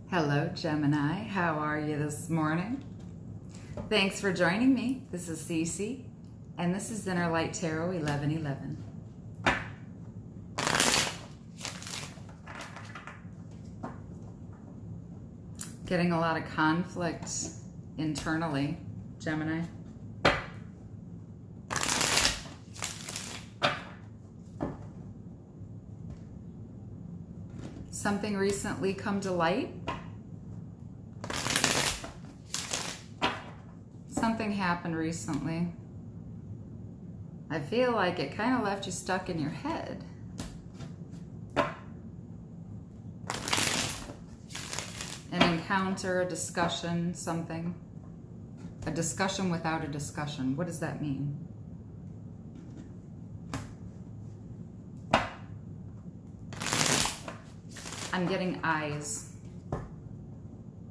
Hello, Gemini. How are you this morning? Thanks for joining me. This is Cece, and this is Inner Light Tarot 1111. Getting a lot of conflict internally, Gemini. Something recently come to light? Something happened recently. I feel like it kind of left you stuck in your head. An encounter, a discussion, something. A discussion without a discussion. What does that mean? I'm getting eyes.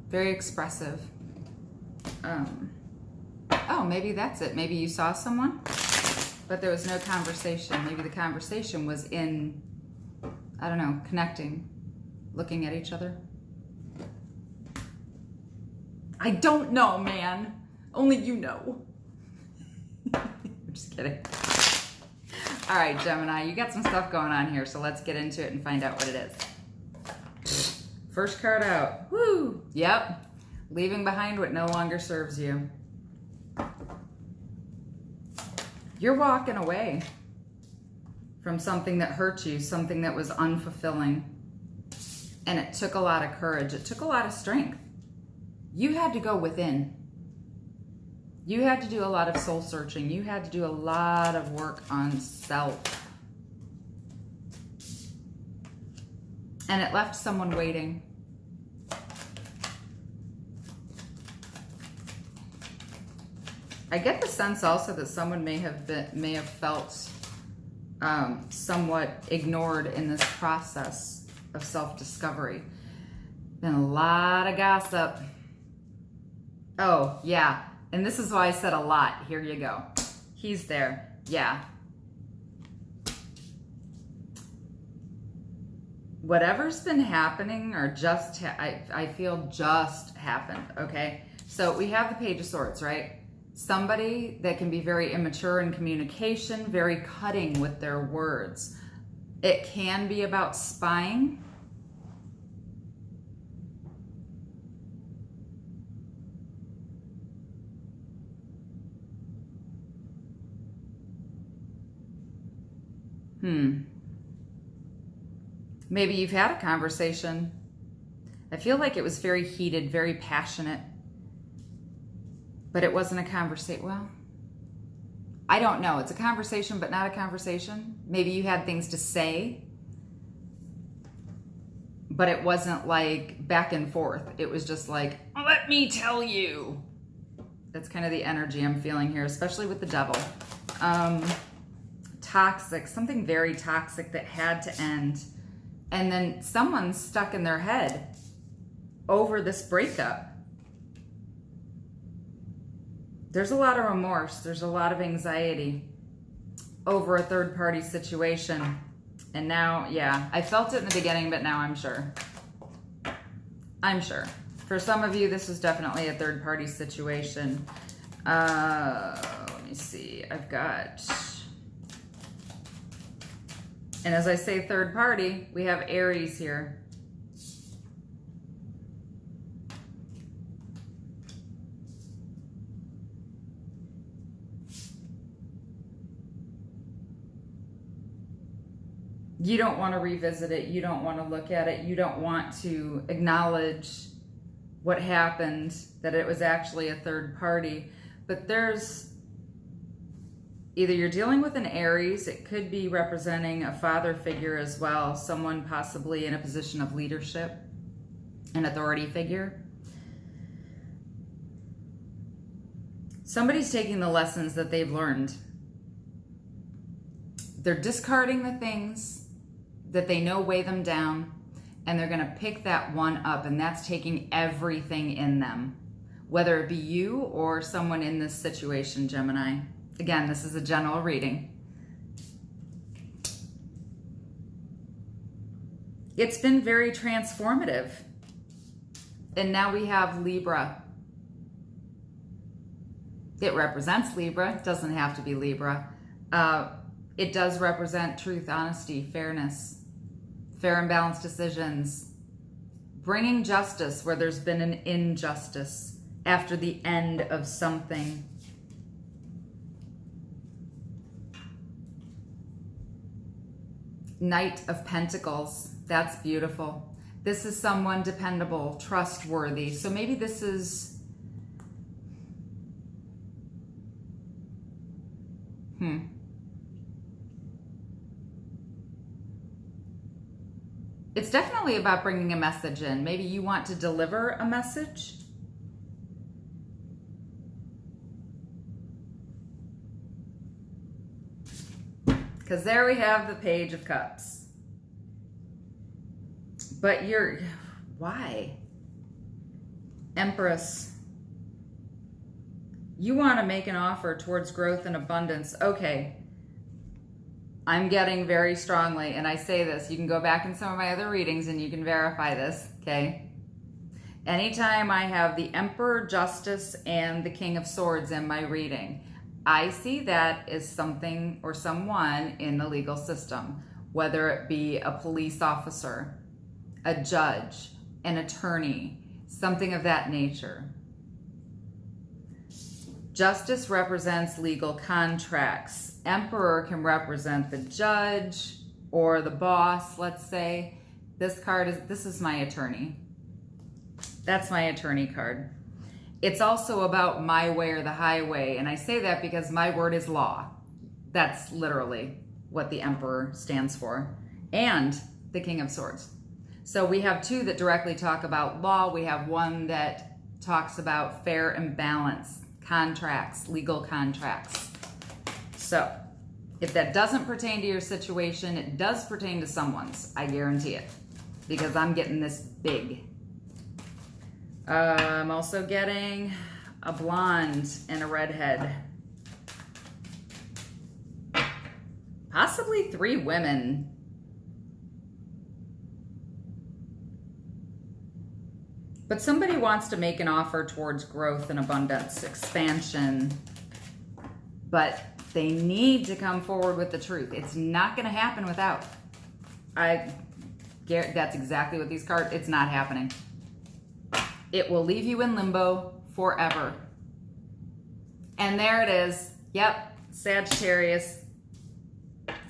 Very expressive. Oh, maybe that's it. Maybe you saw someone, but there was no conversation. Maybe the conversation was in, I don't know, connecting, looking at each other. I don't know, man. Only you know. I'm just kidding. All right, Gemini, you got some stuff going on here, so let's get into it and find out what it is. First card out. Woo! Yep. Leaving behind what no longer serves you. You're walking away from something that hurt you, something that was unfulfilling. And it took a lot of courage. It took a lot of strength. You had to go within. You had to do a lot of soul searching. You had to do a lot of work on self. And it left someone waiting. I get the sense also that someone may have felt somewhat ignored in this process of self-discovery. Been a lot of gossip. Oh, yeah. And this is why I said a lot. Here you go. He's there. Yeah. Whatever's been happening or just, I feel just happened, okay? So we have the Page of Swords, right? Somebody that can be very immature in communication, very cutting with their words. It can be about spying. Maybe you've had a conversation. I feel like it was very heated, very passionate. But it wasn't a conversation. Well, I don't know. It's a conversation, but not a conversation. Maybe you had things to say, but it wasn't like back and forth. It was just like, let me tell you. That's kind of the energy I'm feeling here, especially with the Devil. Toxic, something very toxic that had to end. And then someone's stuck in their head over this breakup. There's a lot of remorse. There's a lot of anxiety over a third-party situation. And now, yeah, I felt it in the beginning, but now I'm sure. I'm sure. For some of you, this is definitely a third-party situation. Let me see. I've got... And as I say third party, we have Aries here. You don't want to revisit it. You don't want to look at it. You don't want to acknowledge what happened, that it was actually a third party. But there's either you're dealing with an Aries, it could be representing a father figure as well, someone possibly in a position of leadership, an authority figure. Somebody's taking the lessons that they've learned. They're discarding the things that they know weigh them down, and they're going to pick that one up, and that's taking everything in them, whether it be you or someone in this situation, Gemini. Again, this is a general reading. It's been very transformative. And now we have Libra. It represents Libra. It doesn't have to be Libra. It does represent truth, honesty, fairness, fair and balanced decisions, bringing justice where there's been an injustice after the end of something. Knight of Pentacles. That's beautiful. This is someone dependable, trustworthy. So maybe this is... It's definitely about bringing a message in. Maybe you want to deliver a message. Because there we have the Page of Cups. But why? Empress. You want to make an offer towards growth and abundance. Okay. I'm getting very strongly, and I say this, you can go back in some of my other readings and you can verify this, okay? Anytime I have the Emperor, Justice, and the King of Swords in my reading, I see that as something or someone in the legal system, whether it be a police officer, a judge, an attorney, something of that nature. Justice represents legal contracts. Emperor can represent the judge or the boss, let's say. This is my attorney. That's my attorney card. It's also about my way or the highway. And I say that because my word is law. That's literally what the Emperor stands for. And the King of Swords. So we have two that directly talk about law. We have one that talks about fair and balanced contracts, legal contracts. So if that doesn't pertain to your situation, it does pertain to someone's. I guarantee it. Because I'm getting this big. I'm also getting a blonde and a redhead. Possibly 3 women. But somebody wants to make an offer towards growth and abundance, expansion. But they need to come forward with the truth. It's not going to happen without. That's exactly what these cards, it's not happening. It will leave you in limbo forever. And there it is. Yep, Sagittarius.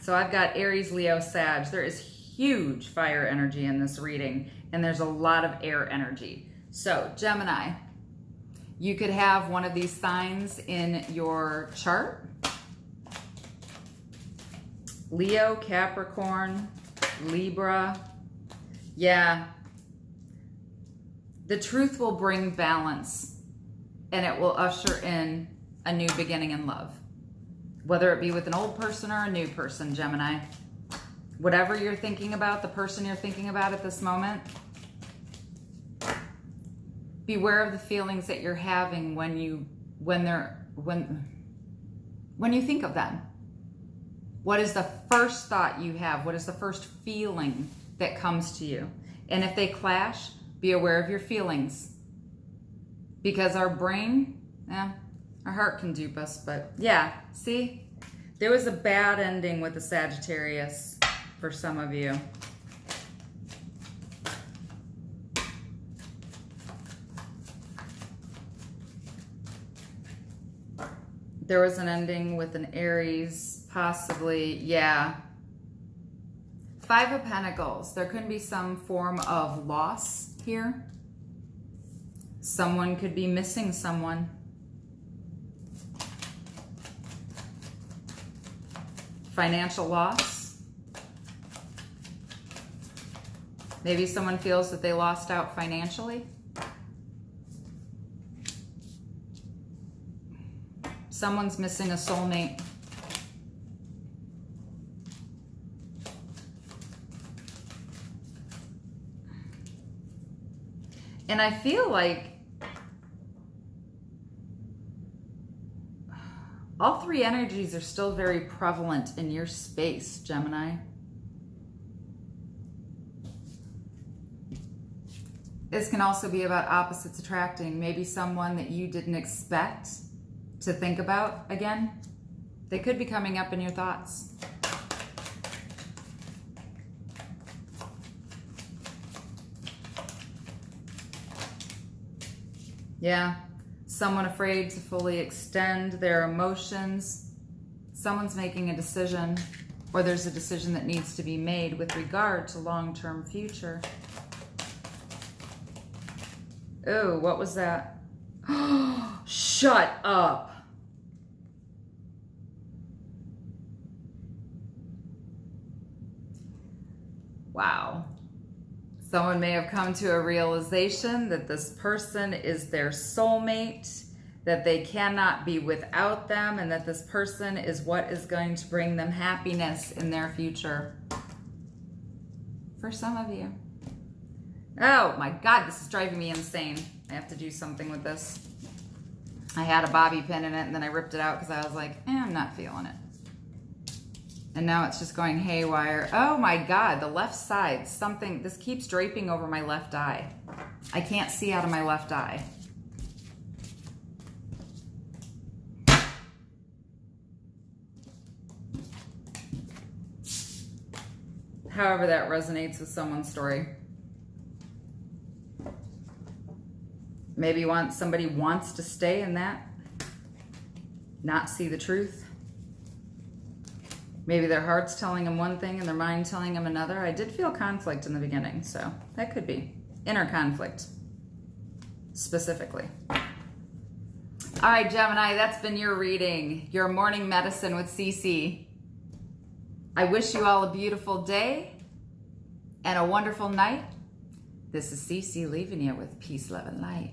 So I've got Aries, Leo, Sag. There is huge fire energy in this reading, and there's a lot of air energy. So Gemini, you could have one of these signs in your chart. Leo, Capricorn, Libra. Yeah. The truth will bring balance, and it will usher in a new beginning in love. Whether it be with an old person or a new person, Gemini. Whatever you're thinking about, the person you're thinking about at this moment, beware of the feelings that you're having when you think of them. What is the first thought you have? What is the first feeling that comes to you? And if they clash, be aware of your feelings. Because our brain, our heart can dupe us. But yeah, see? There was a bad ending with the Sagittarius for some of you. There was an ending with an Aries, possibly, yeah. 5 of Pentacles. There could be some form of loss here. Someone could be missing someone. Financial loss. Maybe someone feels that they lost out financially. Someone's missing a soulmate. And I feel like all 3 energies are still very prevalent in your space, Gemini. This can also be about opposites attracting. Maybe someone that you didn't expect to think about again. They could be coming up in your thoughts. Yeah, someone afraid to fully extend their emotions. Someone's making a decision, or there's a decision that needs to be made with regard to long-term future. Oh, what was that? Shut up. Wow. Someone may have come to a realization that this person is their soulmate, that they cannot be without them, and that this person is what is going to bring them happiness in their future. For some of you. Oh my God, this is driving me insane. I have to do something with this. I had a bobby pin in it and then I ripped it out because I was like, I'm not feeling it. And now it's just going haywire. Oh my God, the left side, something, this keeps draping over my left eye. I can't see out of my left eye. However that resonates with someone's story. Maybe somebody wants to stay in that, not see the truth. Maybe their heart's telling them one thing and their mind telling them another. I did feel conflict in the beginning, so that could be inner conflict, specifically. All right, Gemini, that's been your reading, your morning medicine with Cece. I wish you all a beautiful day and a wonderful night. This is Cece leaving you with peace, love, and light.